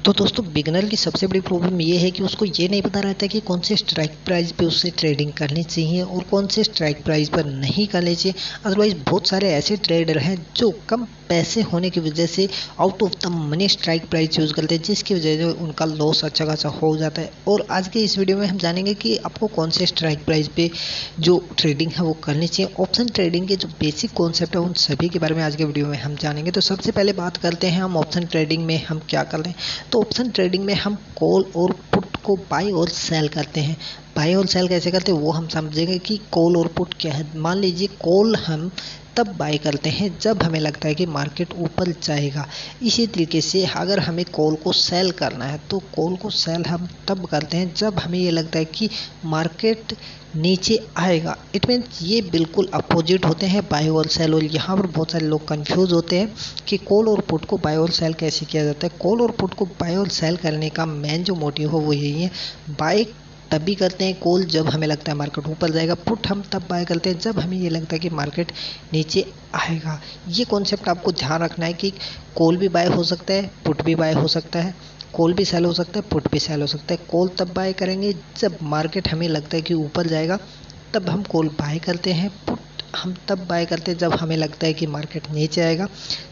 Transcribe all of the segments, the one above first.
तो दोस्तों बिगनर की सबसे बड़ी प्रॉब्लम ये है कि उसको ये नहीं पता रहता कि कौन से स्ट्राइक प्राइस पे उसे ट्रेडिंग करनी चाहिए और कौन से स्ट्राइक प्राइस पर नहीं करनी चाहिए। अदरवाइज बहुत सारे ऐसे ट्रेडर हैं जो कम पैसे होने की वजह से out of the money strike price use करते हैं, जिसकी वजह से उनका लॉस अच्छा खासा हो जाता है। और आज के इस वीडियो में हम जानेंगे कि आपको कौन से स्ट्राइक प्राइस पे जो ट्रेडिंग है वो करनी चाहिए। ऑप्शन ट्रेडिंग के जो बेसिक कॉन्सेप्ट है उन सभी के बारे में आज के वीडियो में हम जानेंगे। तो सबसे पहले बात करते हैं हम ऑप्शन ट्रेडिंग में हम क्या करते हैं। तो ऑप्शन ट्रेडिंग में हम कॉल और पुट को बाय और सेल करते हैं। बाय और सेल कैसे करते हैं वो हम समझेंगे कि कॉल और पुट क्या है। मान लीजिए कॉल हम तब बाय करते हैं जब हमें लगता है कि मार्केट ऊपर जाएगा। इसी तरीके से अगर हमें कॉल को सेल करना है तो कॉल को सेल हम तब करते हैं जब हमें ये लगता है कि मार्केट नीचे आएगा। इट मीन्स ये बिल्कुल अपोजिट होते हैं बाय और सेल। और यहाँ पर बहुत सारे लोग कंफ्यूज होते हैं कि कॉल और पुट को बाय और सेल कैसे किया जाता है। कॉल और पुट को बाय और सेल करने का मेन जो मोटिव हो वो यही है। बाय तभी करते हैं कॉल जब हमें लगता है मार्केट ऊपर जाएगा, पुट हम तब बाय करते हैं जब हमें ये लगता है कि मार्केट नीचे आएगा। ये कॉन्सेप्ट आपको ध्यान रखना है कि कॉल भी बाय हो सकता है, पुट भी बाय हो सकता है, कॉल भी सेल हो सकता है, पुट भी सेल हो सकता है। कॉल तब बाय करेंगे जब मार्केट हमें लगता है कि ऊपर जाएगा, तब हम कॉल बाय करते हैं। पुट हम तब बाय करते हैं जब हमें लगता है कि मार्केट नीचे आएगा।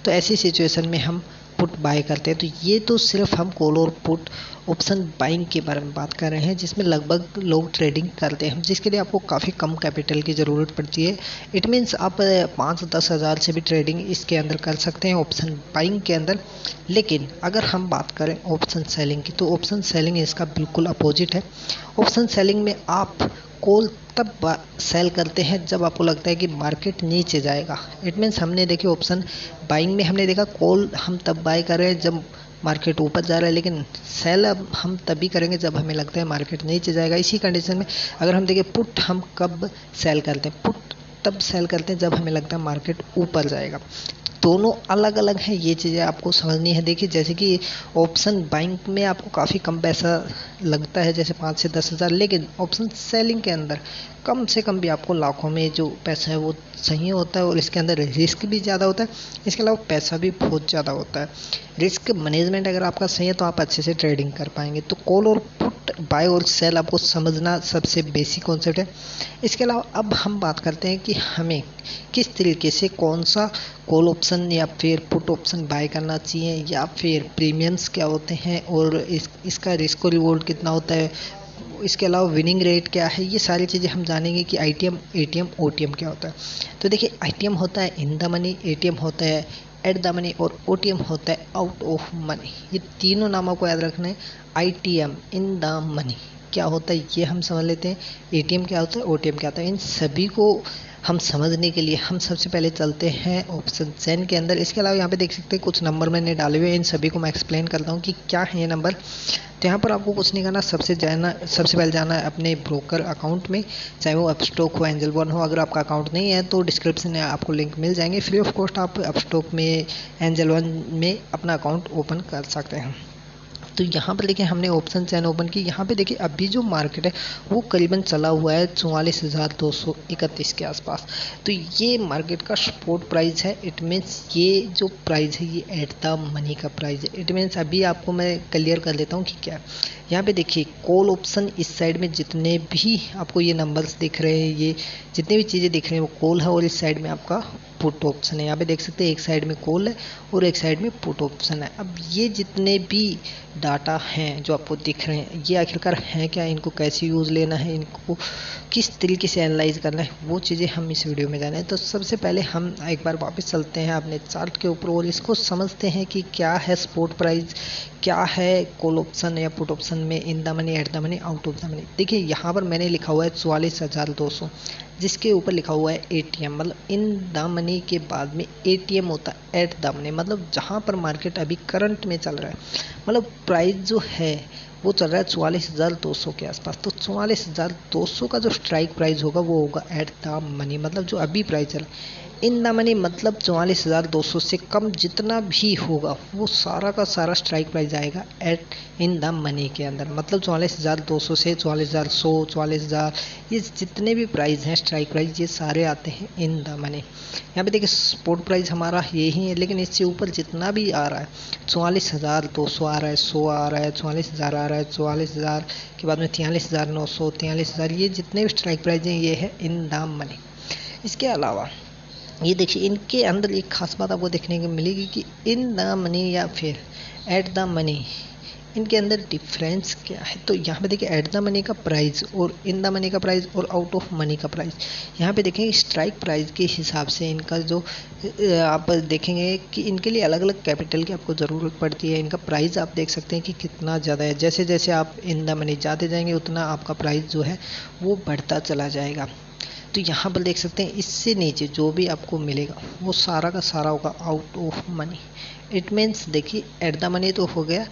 तो ऐसी सिचुएशन में हम पुट बाय करते हैं। तो ये तो सिर्फ हम कॉल और पुट ऑप्शन बाइंग के बारे में बात कर रहे हैं, जिसमें लगभग लोग ट्रेडिंग करते हैं, जिसके लिए आपको काफ़ी कम कैपिटल की ज़रूरत पड़ती है। इट मीन्स आप 5-10 हज़ार से भी ट्रेडिंग इसके अंदर कर सकते हैं ऑप्शन बाइंग के अंदर। लेकिन अगर हम बात करें ऑप्शन सेलिंग की, तो ऑप्शन सेलिंग इसका बिल्कुल अपोजिट है। ऑप्शन सेलिंग में आप कॉल तब सेल करते हैं जब आपको लगता है कि मार्केट नीचे जाएगा। इट मीन्स हमने देखिए ऑप्शन बाइंग में हमने देखा कॉल हम तब बाय कर रहे हैं जब मार्केट ऊपर जा रहा है, लेकिन सेल अब हम तभी करेंगे जब हमें लगता है मार्केट नीचे जाएगा। इसी कंडीशन में अगर हम देखें पुट हम कब सेल करते हैं, पुट तब सेल करते हैं जब हमें लगता है मार्केट ऊपर जाएगा। दोनों अलग अलग हैं, ये चीज़ें आपको समझनी है। देखिए जैसे कि ऑप्शन बाइंग में आपको काफ़ी कम पैसा लगता है, जैसे 5 से 10 हज़ार, लेकिन ऑप्शन सेलिंग के अंदर कम से कम भी आपको लाखों में जो पैसा है वो सही होता है। और इसके अंदर रिस्क भी ज़्यादा होता है, इसके अलावा पैसा भी बहुत ज़्यादा होता है। रिस्क मैनेजमेंट अगर आपका सही है तो आप अच्छे से ट्रेडिंग कर पाएंगे। तो कॉल और पुट बाय और सेल आपको समझना सबसे बेसिक कॉन्सेप्ट है। इसके अलावा अब हम बात करते हैं कि हमें किस तरीके से कौन सा कॉल ऑप्शन या फिर पुट ऑप्शन बाय करना चाहिए, या फिर प्रीमियम्स क्या होते हैं और इसका रिस्क और रिवॉर्ड कितना होता है, इसके अलावा विनिंग रेट क्या है। ये सारी चीज़ें हम जानेंगे कि आईटीएम, एटीएम, ओटीएम क्या होता है। तो देखिए आईटीएम होता है इन द मनी, एटीएम होता है एट द मनी और ओटीएम होता है आउट ऑफ मनी। ये तीनों नामों को याद रखना है। आईटीएम इन द मनी क्या होता है ये हम समझ लेते हैं, एटीएम क्या होता है, ओटीएम क्या होता है। इन सभी को हम समझने के लिए हम सबसे पहले चलते हैं ऑप्शन सेन के अंदर। इसके अलावा यहाँ पे देख सकते हैं कुछ नंबर मैंने डाले हुए हैं, इन सभी को मैं एक्सप्लेन करता हूँ कि क्या है ये नंबर। तो यहाँ पर आपको कुछ नहीं करना, सबसे पहले जाना है अपने ब्रोकर अकाउंट में, चाहे वो अपस्टॉक हो, एंजल वन हो। अगर आपका अकाउंट नहीं है तो डिस्क्रिप्शन में आपको लिंक मिल जाएंगे, फ्री ऑफ कॉस्ट आप अपस्टॉक में, एंजल वन में अपना अकाउंट ओपन कर सकते हैं। तो यहाँ पर देखिए हमने ऑप्शन चैन ओपन की। यहाँ पे देखिए अभी जो मार्केट है वो करीबन चला हुआ है 44,231 के आसपास। तो ये मार्केट का स्पॉट प्राइस है। इट मीन्स ये जो प्राइस है ये एट द मनी का प्राइस है। इट मीन्स अभी आपको मैं क्लियर कर देता हूँ कि क्या है। यहाँ पे देखिए कॉल ऑप्शन इस साइड में जितने भी आपको ये नंबर्स दिख रहे हैं, ये जितनी भी चीज़ें दिख रही हैं वो कॉल है, और इस साइड में आपका पुट ऑप्शन है। यहाँ पे देख सकते हैं एक साइड में कॉल है और एक साइड में पुट ऑप्शन है। अब ये जितने भी डाटा हैं जो आपको दिख रहे हैं ये आखिरकार हैं क्या, इनको कैसे यूज़ लेना है, इनको किस तरीके से एनालाइज करना है, वो चीज़ें हम इस वीडियो में जानें। तो सबसे पहले हम एक बार वापस चलते हैं अपने चार्ट के ऊपर और इसको समझते हैं कि क्या है स्पॉट प्राइस, क्या है कॉल ऑप्शन या पुट ऑप्शन में in the money, at the money, out of the money. देखिए यहाँ पर मैंने लिखा हुआ है 44,200, जिसके ऊपर लिखा हुआ है एटीएम, मतलब इन द मनी के बाद में एटीएम होता है एट द मनी, मतलब जहाँ पर मार्केट अभी करंट में चल रहा है, मतलब प्राइस जो है वो चल रहा है 44,200 के आसपास। तो 44,200 का जो स्ट्राइक प्राइस होगा वो होगा एट द मनी, मतलब जो अभी प्राइस चल रहा है। इन द मनी मतलब 44,200 से कम जितना भी होगा वो सारा का सारा स्ट्राइक प्राइस आएगा एट इन द मनी के अंदर। मतलब 44,200 से 44,100, 44,000, ये जितने भी प्राइस हैं स्ट्राइक प्राइस ये सारे आते हैं इन द मनी। यहाँ पे देखिए स्पॉट प्राइस हमारा यही है, लेकिन इससे ऊपर जितना भी आ रहा है 44,200 आ रहा है, 100 आ रहा है, 44,000 आ रहा है, 44,000 के बाद में 43,900, 43,000, ये जितने भी स्ट्राइक प्राइस हैं ये है इन द मनी। इसके अलावा ये देखिए इनके अंदर एक खास बात आपको देखने को मिलेगी कि इन द मनी या फिर एट द मनी, इनके अंदर डिफरेंस क्या है। तो यहाँ पे देखिए एट द मनी का प्राइस और इन द मनी का प्राइस और आउट ऑफ मनी का प्राइस, यहाँ पे देखेंगे स्ट्राइक प्राइस के हिसाब से इनका जो आप देखेंगे कि इनके लिए अलग अलग कैपिटल की आपको ज़रूरत पड़ती है। इनका प्राइस आप देख सकते हैं कि कितना ज़्यादा है। जैसे जैसे आप इन द मनी जाते जाएंगे उतना आपका प्राइस जो है वो बढ़ता चला जाएगा। तो यहाँ पर देख सकते हैं इससे नीचे जो भी आपको मिलेगा वो सारा का सारा होगा out of money. It means देखिए एट द मनी तो हो गया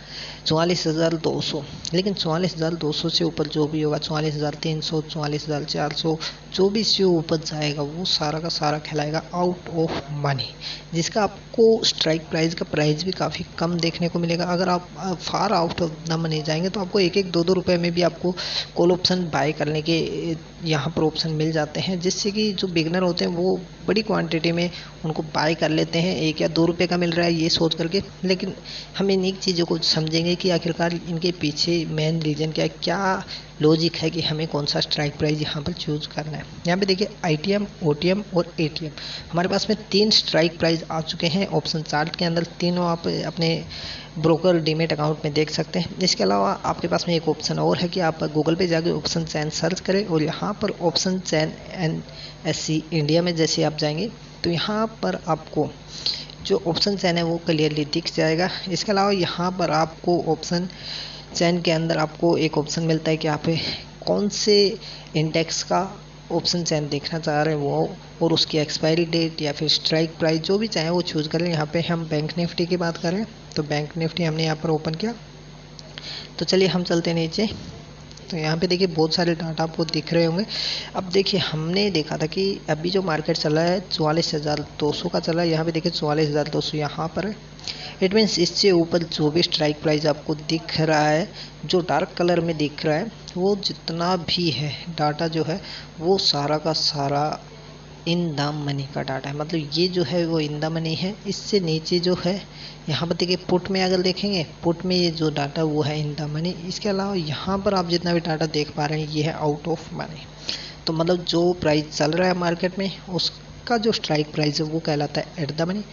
44,200, लेकिन 44,200 से ऊपर जो भी होगा 44,300, 44,400, जो भी इससे ऊपर जाएगा वो सारा का सारा कहलाएगा आउट ऑफ मनी, जिसका आपको स्ट्राइक प्राइस का प्राइस भी काफ़ी कम देखने को मिलेगा। अगर आप far out of the money जाएंगे तो आपको 1-1, 2-2 रुपये में भी आपको कॉल ऑप्शन बाय करने के यहाँ पर ऑप्शन मिल जाते हैं, जिससे कि जो बिगनर होते हैं वो बड़ी क्वांटिटी में उनको बाय कर लेते हैं। 1 या 2 रुपये का मिल रहा है ये सोच करके, लेकिन हम इन एक चीज़ों को समझेंगे कि आखिरकार इनके पीछे मेन रीज़न क्या है, क्या लॉजिक है कि हमें कौन सा स्ट्राइक प्राइस यहाँ पर चूज़ करना है। यहाँ पे देखिए ITM, OTM और ATM हमारे पास में 3 स्ट्राइक प्राइस आ चुके हैं ऑप्शन चार्ट के अंदर। तीनों आप अपने ब्रोकर डीमेट अकाउंट में देख सकते हैं। इसके अलावा आपके पास में एक ऑप्शन और है कि आप गूगल पे जाके ऑप्शन चैन सर्च करें और यहाँ पर ऑप्शन चैन NSE इंडिया में जैसे आप जाएंगे तो यहाँ पर आपको जो ऑप्शन चैन है वो क्लियरली दिख जाएगा। इसके अलावा यहाँ पर आपको ऑप्शन चैन के अंदर आपको एक ऑप्शन मिलता है कि आप कौन से इंडेक्स का ऑप्शन चैन देखना चाह रहे हैं वो, और उसकी एक्सपायरी डेट या फिर स्ट्राइक प्राइस जो भी चाहें वो चूज़ करें। यहाँ पे हम बैंक निफ्टी की बात करें तो बैंक निफ्टी हमने यहाँ पर ओपन किया। तो चलिए हम चलते नीचे। तो यहाँ पे देखिए बहुत सारे डाटा आपको दिख रहे होंगे। अब देखिए हमने देखा था कि अभी जो मार्केट चला है 44,200 का चला है। यहाँ पे देखिए 44,200 यहाँ पर है। इट मीन्स इससे ऊपर जो भी स्ट्राइक प्राइस आपको दिख रहा है, जो डार्क कलर में दिख रहा है, वो जितना भी है डाटा जो है वो सारा का सारा इन द मनी का डाटा है। मतलब ये जो है वो इन द मनी है। इससे नीचे जो है यहाँ पर देखिए पुट में अगर देखेंगे, पुट में ये जो डाटा वो है इन द मनी। इसके अलावा यहाँ पर आप जितना भी डाटा देख पा रहे हैं ये है आउट ऑफ मनी। तो मतलब जो प्राइस चल रहा है मार्केट में उसका जो स्ट्राइक प्राइस है वो कहलाता है एट द मनी।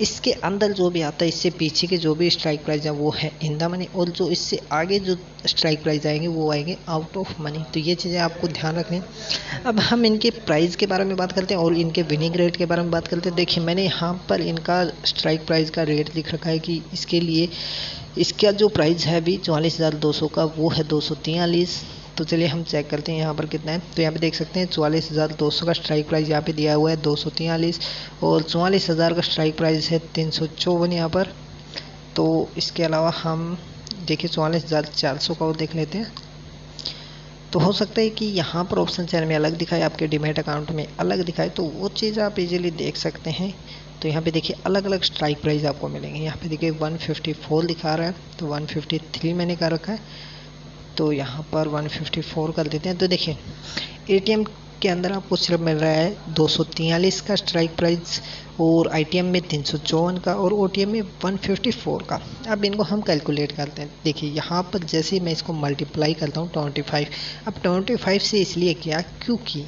इसके अंदर जो भी आता है, इससे पीछे के जो भी स्ट्राइक प्राइस है वो है इन द मनी, और जो इससे आगे जो स्ट्राइक प्राइस आएंगे वो आएंगे आउट ऑफ मनी। तो ये चीज़ें आपको ध्यान रखनी है। अब हम इनके प्राइस के बारे में बात करते हैं और इनके विनिंग रेट के बारे में बात करते हैं। देखिए मैंने यहाँ पर इनका स्ट्राइक प्राइस का रेट दिख रखा है कि इसके लिए इसका जो प्राइस है अभी 44,200 का वो है 243। तो चलिए हम चेक करते हैं यहाँ पर कितना है। तो यहाँ पे देख सकते हैं 44,200 का स्ट्राइक प्राइस यहाँ पे दिया हुआ है 243, और 44,000 का स्ट्राइक प्राइस है 354 यहाँ पर। तो इसके अलावा हम देखिए 44,400 का और देख लेते हैं। तो हो सकता है कि यहाँ पर ऑप्शन चैन में अलग दिखाए, आपके डीमैट अकाउंट में अलग दिखाए, तो वो चीज़ आप इजीली देख सकते हैं। तो यहाँ पे देखिए अलग अलग स्ट्राइक प्राइस आपको मिलेंगे। यहाँ पे देखिए 154 दिखा रहा है, तो 153 मैंने कर रखा है, तो यहाँ पर 154 कर देते हैं। तो देखिए ATM के अंदर आपको सिर्फ मिल रहा है 243 का स्ट्राइक प्राइस, और ITM में 354 का, और OTM में 154 का। अब इनको हम कैलकुलेट करते हैं। देखिए यहाँ पर जैसे मैं इसको मल्टीप्लाई करता हूँ 25, अब 25 से इसलिए किया क्योंकि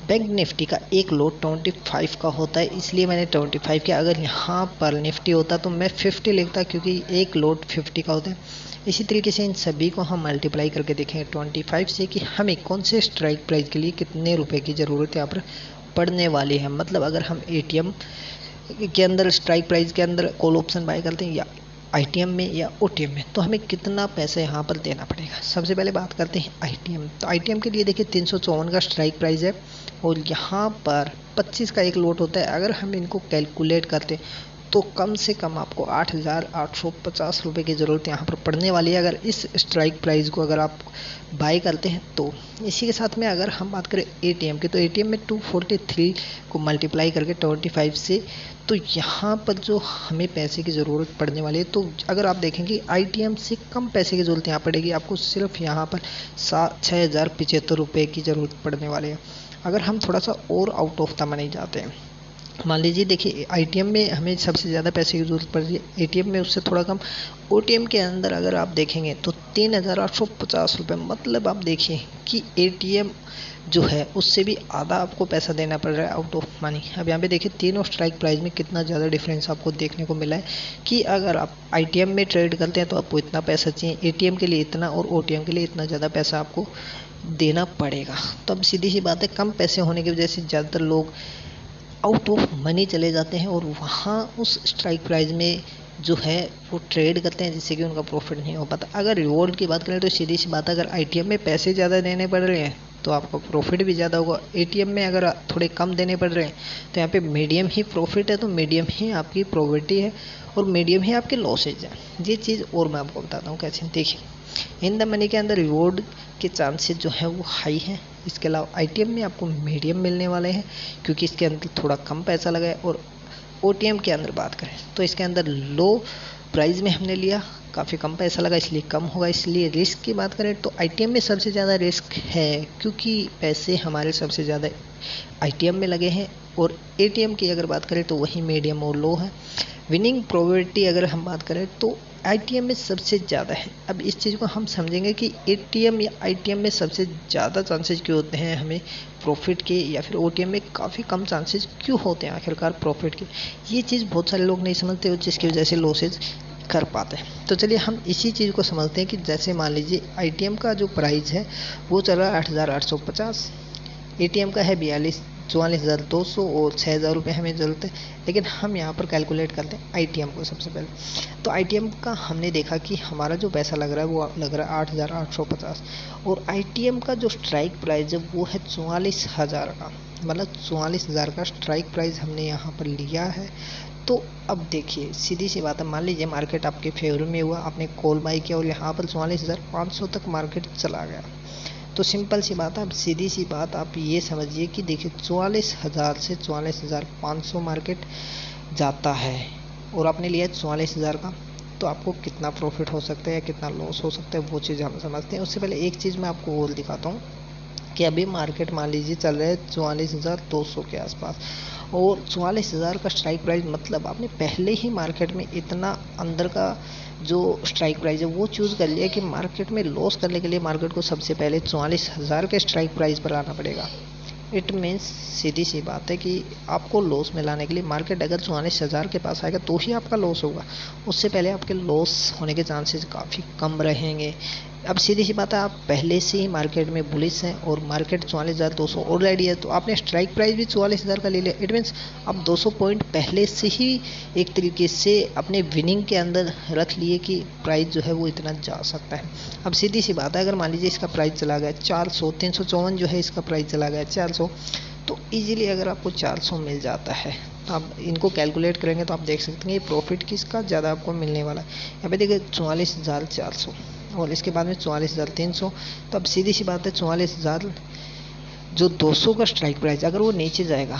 बैंक निफ्टी का एक लोड 25 का होता है, इसलिए मैंने 25 किया। अगर यहाँ पर निफ्टी होता तो मैं 50 लिखता, क्योंकि एक लोड 50 का होता है। इसी तरीके से इन सभी को हम मल्टीप्लाई करके देखेंगे 25 से कि हमें कौन से स्ट्राइक प्राइस के लिए कितने रुपए की ज़रूरत यहाँ पर पड़ने वाली है। मतलब अगर हम ATM के अंदर स्ट्राइक प्राइस के अंदर कॉल ऑप्शन बाय करते हैं या ITM में या OTM में, तो हमें कितना पैसा यहाँ पर देना पड़ेगा। सबसे पहले बात करते हैं ITM। तो ITM के लिए देखिए 354 का स्ट्राइक प्राइस है, और यहाँ पर 25 का एक लोट होता है। अगर हम इनको कैलकुलेट करते तो कम से कम आपको 8,850 रुपये की ज़रूरत यहाँ पर पड़ने वाली है अगर इस स्ट्राइक प्राइस को अगर आप बाई करते हैं तो। इसी के साथ में अगर हम बात करें एटीएम की, तो एटीएम में 243 को मल्टीप्लाई करके 25 से, तो यहाँ पर जो हमें पैसे की ज़रूरत पड़ने वाली है, तो अगर आप देखेंगे आईटीएम से कम पैसे की ज़रूरत यहाँ पड़ेगी आपको, सिर्फ यहाँ पर 6,075 रुपये की ज़रूरत पड़ने वाली है। अगर हम थोड़ा सा और आउट ऑफ द मनी जाते हैं, मान लीजिए देखिए आईटीएम में हमें सबसे ज़्यादा पैसे की ज़रूरत पड़ रही है, एटीएम में उससे थोड़ा कम, ओटीएम के अंदर अगर आप देखेंगे तो 3,850 रुपये, मतलब आप देखिए कि एटीएम जो है उससे भी आधा आपको पैसा देना पड़ रहा है आउट ऑफ मनी। अब यहाँ पे देखिए तीनों स्ट्राइक प्राइस में कितना ज़्यादा डिफरेंस आपको देखने को मिला है कि अगर आप आईटीएम में ट्रेड करते हैं तो आपको इतना पैसा चाहिए, एटीएम के लिए इतना और ओटीएम के लिए इतना ज़्यादा पैसा आपको देना पड़ेगा। तो अब सीधी सी बात है, कम पैसे होने की वजह से ज़्यादातर लोग आउट ऑफ मनी चले जाते हैं और वहाँ उस स्ट्राइक प्राइस में जो है वो ट्रेड करते हैं, जिससे कि उनका प्रॉफिट नहीं हो पाता। अगर रिवॉर्ड की बात करें तो सीधी सी बात है, अगर आईटीएम में पैसे ज़्यादा देने पड़ रहे हैं तो आपका प्रॉफिट भी ज़्यादा होगा, एटीएम में अगर थोड़े कम देने पड़ रहे हैं तो यहाँ पे मीडियम ही प्रॉफिट है, तो मीडियम ही आपकी प्रॉपर्टी है और मीडियम ही आपके लॉसेज हैं। ये चीज़ और मैं आपको बताता हूँ कैसे। देखिए इन द मनी के अंदर रिवॉर्ड के चांसेस जो है वो हाई है, इसके अलावा आईटीएम में आपको मीडियम मिलने वाले हैं क्योंकि इसके अंदर थोड़ा कम पैसा लगा है, और ओटीएम के अंदर बात करें तो इसके अंदर लो प्राइस में हमने लिया, काफ़ी कम पैसा लगा इसलिए कम होगा। इसलिए रिस्क की बात करें तो आईटीएम में सबसे ज़्यादा रिस्क है क्योंकि पैसे हमारे सबसे ज़्यादा आईटीएम में लगे हैं, और एटीएम की अगर बात करें तो वही मीडियम और लो है। विनिंग प्रोबेबिलिटी अगर हम बात करें तो आईटीएम में सबसे ज़्यादा है। अब इस चीज़ को हम समझेंगे कि एटीएम या आईटीएम में सबसे ज़्यादा चांसेस क्यों होते हैं हमें प्रॉफिट के, या फिर ओटीएम में काफ़ी कम चांसेस क्यों होते हैं आखिरकार प्रॉफिट के। ये चीज़ बहुत सारे लोग नहीं समझते और जिसकी वजह से लॉसेज कर पाते हैं। तो चलिए हम इसी चीज़ को समझते हैं कि जैसे मान लीजिए आईटीएम का जो प्राइस है वो चल रहा है 8,850, एटीएम का है 44,200 और 6,000 रुपये हमें ज़रूरत है। लेकिन हम यहाँ पर कैलकुलेट करते हैं आईटीएम को सबसे पहले। तो आईटीएम का हमने देखा कि हमारा जो पैसा लग रहा है वो लग रहा है 8,850, और आईटीएम का जो स्ट्राइक प्राइस है वो है 44,000 का, मतलब 44,000 का स्ट्राइक प्राइस हमने यहाँ पर लिया है। तो अब देखिए सीधी सी बात है, मान लीजिए मार्केट आपके फेवर में हुआ, आपने कॉल बाई किया और यहाँ पर 44,500 तक मार्केट चला गया, तो सिंपल सी बात है, अब सीधी सी बात आप ये समझिए कि देखिए 44,000 से 44,500 मार्केट जाता है और आपने लिया 44,000 का, तो आपको कितना प्रॉफिट हो सकता है या कितना लॉस हो सकता है वो चीज़ हम समझते हैं। उससे पहले एक चीज़ मैं आपको और दिखाता हूँ कि अभी मार्केट मान लीजिए चल रहा है 44,200 के आसपास, और 44,000 का स्ट्राइक प्राइस, मतलब आपने पहले ही मार्केट में इतना अंदर का जो स्ट्राइक प्राइस है वो चूज़ कर लिया कि मार्केट में लॉस करने के लिए मार्केट को सबसे पहले 44,000 के स्ट्राइक प्राइस पर आना पड़ेगा। इट मीन्स सीधी सी बात है कि आपको लॉस में लाने के लिए मार्केट अगर 44,000 के पास आएगा तो ही आपका लॉस होगा, उससे पहले आपके लॉस होने के चांसेस काफ़ी कम रहेंगे। अब सीधी सी बात है, आप पहले से ही मार्केट में बुलिश हैं और मार्केट 44,200 ऑलरेडी है, तो आपने स्ट्राइक प्राइस भी 44,000 का ले लिया। इट मीन्स आप 200 पॉइंट पहले से ही एक तरीके से अपने विनिंग के अंदर रख लिए कि प्राइस जो है वो इतना जा सकता है। अब सीधी सी बात है, अगर मान लीजिए इसका प्राइस चला गया 400, 354 जो है इसका प्राइस चला गया 400, तो ईजिली अगर आपको 400 मिल जाता है तो आप इनको कैलकुलेट करेंगे तो आप देख सकते हैं ये प्रॉफिट किसका ज़्यादा आपको मिलने वाला है। यहाँ पे देखिए 44,400 और इसके बाद में 44,300, तो अब सीधी सी बात है 44,000 जो 200 का स्ट्राइक प्राइस अगर वो नीचे जाएगा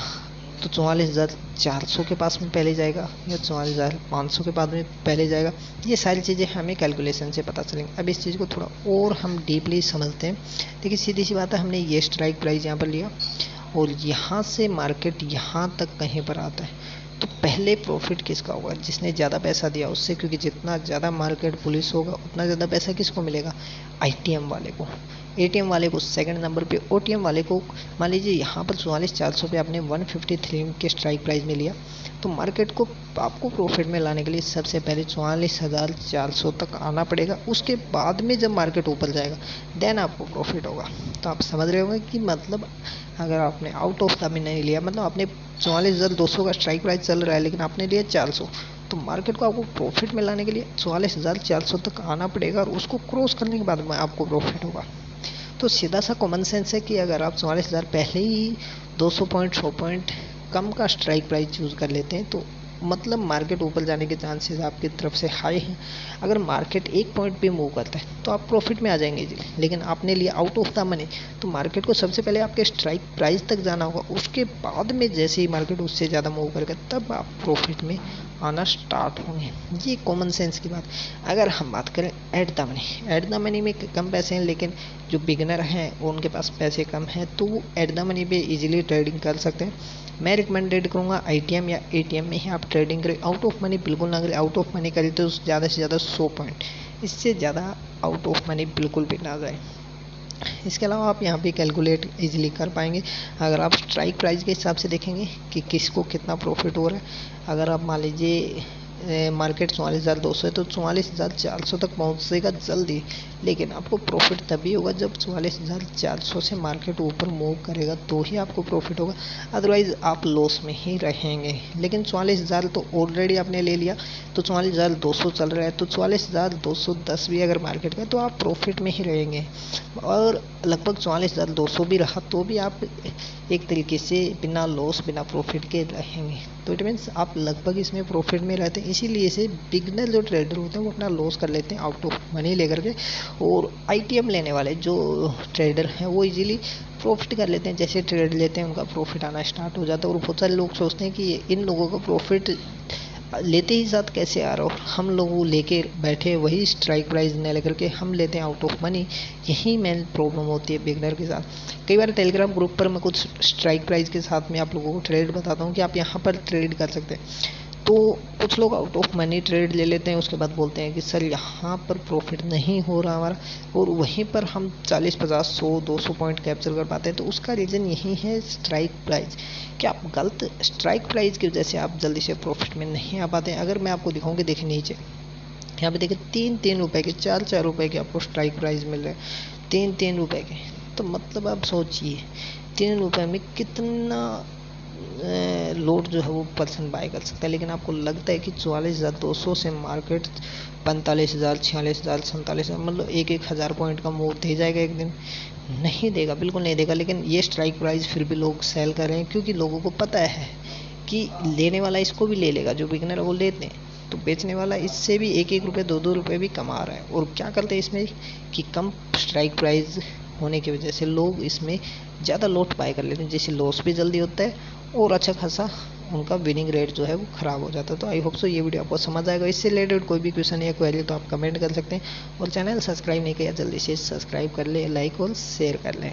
तो 44,400 के पास में पहले जाएगा या 44,500 के बाद में पहले जाएगा। ये सारी चीज़ें हमें कैलकुलेशन से पता चलेंगी। अब इस चीज़ को थोड़ा और हम डीपली समझते हैं। देखिए सीधी सी बात है, हमने ये स्ट्राइक प्राइस यहाँ पर लिया और यहाँ से मार्केट यहाँ तक कहीं पर आता है, तो पहले प्रॉफिट किसका होगा? जिसने ज़्यादा पैसा दिया उससे, क्योंकि जितना ज़्यादा मार्केट पुलिस होगा उतना ज़्यादा पैसा किसको मिलेगा? आईटीएम वाले को। एटीएम वाले को सेकंड नंबर पे, ओटीएम वाले को मान लीजिए यहाँ पर 44,400 पे आपने 153 के स्ट्राइक प्राइस में लिया, तो मार्केट को आपको प्रॉफिट में लाने के लिए सबसे पहले 44,400 तक आना पड़ेगा। उसके बाद में जब मार्केट ऊपर जाएगा देन आपको प्रॉफिट होगा। तो आप समझ रहे होंगे कि मतलब अगर आपने आउट ऑफ द मनी नहीं लिया, मतलब आपने 44,200 का स्ट्राइक प्राइस चल रहा है लेकिन आपने लिया 400, तो मार्केट को आपको प्रॉफिट में लाने के लिए 44,400 तक आना पड़ेगा और उसको क्रॉस करने के बाद में आपको प्रॉफिट होगा। तो सीधा सा कॉमन सेंस है कि अगर आप 44,000 पहले ही 200 पॉइंट 100 पॉइंट कम का स्ट्राइक प्राइस चूज़ कर लेते हैं तो मतलब मार्केट ऊपर जाने के चांसेस आपकी तरफ से हाई हैं। अगर मार्केट एक पॉइंट पे मूव करता है तो आप प्रॉफिट में आ जाएंगे इजीली, लेकिन आपने लिया आउट ऑफ द मनी, तो मार्केट को सबसे पहले आपके स्ट्राइक प्राइस तक जाना होगा, उसके बाद में जैसे ही मार्केट उससे ज़्यादा मूव करेगा तब आप प्रॉफिट में आना स्टार्ट होंगे। ये कॉमन सेंस की बात। अगर हम बात करें एट द मनी में कम पैसे हैं, लेकिन जो बिगनर हैं उनके पास पैसे कम हैं तो वो एट द मनी पे इजीली ट्रेडिंग कर सकते हैं। मैं रिकमेंडेड करूँगा ITM या ATM में ही आप ट्रेडिंग करें। आउट ऑफ मनी बिल्कुल ना करें। आउट ऑफ मनी करें तो ज़्यादा से ज़्यादा 100 पॉइंट, इससे ज़्यादा आउट ऑफ मनी बिल्कुल भी ना जाए। इसके अलावा आप यहाँ पे कैलकुलेट इजीली कर पाएंगे अगर आप स्ट्राइक प्राइस के हिसाब से देखेंगे कि किसको कितना प्रॉफिट हो रहा है। अगर आप मान लीजिए मार्केट 44,200 है तो 44,400 तक पहुँचेगा जल्दी, लेकिन आपको प्रॉफिट तभी होगा जब 44,400 से मार्केट ऊपर मूव करेगा तो ही आपको प्रॉफिट होगा, अदरवाइज आप लॉस में ही रहेंगे। लेकिन 44,000 तो ऑलरेडी आपने ले लिया, तो 44,200 चल रहा है, तो 44,210 भी अगर मार्केट का तो आप प्रॉफिट में ही रहेंगे। और लगभग 44,200 भी रहा तो भी आप एक तरीके से बिना लॉस बिना प्रॉफिट के रहेंगे। तो इट मीन्स आप लगभग इसमें प्रॉफिट में रहते हैं। इसीलिए से बिगनर जो ट्रेडर होते हैं वो अपना लॉस कर लेते हैं आउट ऑफ मनी लेकर के, और ITM लेने वाले जो ट्रेडर हैं वो इजीली प्रॉफिट कर लेते हैं। जैसे ट्रेड लेते हैं उनका प्रॉफिट आना स्टार्ट हो जाता है। और बहुत सारे लोग सोचते हैं कि इन लोगों का प्रॉफिट लेते ही साथ कैसे आ रहा हो, हम लोग वो लेके बैठे वही स्ट्राइक प्राइस न लेकर के हम लेते हैं आउट ऑफ मनी। यही मेन प्रॉब्लम होती है बिगनर के साथ। कई बार टेलीग्राम ग्रुप पर मैं कुछ स्ट्राइक प्राइस के साथ में आप लोगों को ट्रेड बताता हूँ कि आप यहाँ पर ट्रेड कर सकते हैं। तो कुछ लोग आउट ऑफ मनी ट्रेड ले लेते हैं, उसके बाद बोलते हैं कि सर यहाँ पर प्रॉफिट नहीं हो रहा हमारा, और वहीं पर हम 40, 50, 100, 200 पॉइंट कैप्चर कर पाते हैं। तो उसका रीज़न यही है स्ट्राइक प्राइस, कि आप गलत स्ट्राइक प्राइस की वजह से आप जल्दी से प्रॉफिट में नहीं आ पाते हैं। अगर मैं आपको दिखाऊँ कि देखिए नीचे यहाँ पे देखिए 3-3 रुपए के 4-4 रुपए के आपको स्ट्राइक प्राइस मिल रहे हैं, 3-3 रुपए के। तो मतलब आप सोचिए 3 रुपए में कितना लोड जो है वो पर्सन बाय कर सकता है। लेकिन आपको लगता है कि 44,200 से मार्केट 45,000, 46,000, 47,000 मतलब 1,000 पॉइंट का मूव दे जाएगा एक दिन? नहीं देगा, बिल्कुल नहीं देगा। लेकिन ये स्ट्राइक प्राइस फिर भी लोग सेल कर रहे हैं, क्योंकि लोगों को पता है कि लेने वाला इसको भी ले लेगा, जो बिगनर है वो लेते हैं, तो बेचने वाला इससे भी 1-1 रुपये 2-2 रुपये भी कमा रहा है। और क्या करते हैं इसमें कि कम स्ट्राइक प्राइस होने की वजह से लोग इसमें ज़्यादा लॉट बाय कर लेते हैं, जिससे लॉस भी जल्दी होता है और अच्छा खासा उनका विनिंग रेट जो है वो ख़राब हो जाता है। तो आई होप सो ये वीडियो आपको समझ आएगा। इससे रिलेटेड कोई भी क्वेश्चन या क्वेरी तो आप कमेंट कर सकते हैं, और चैनल सब्सक्राइब नहीं किया जल्दी से सब्सक्राइब कर ले, लाइक और शेयर कर लें।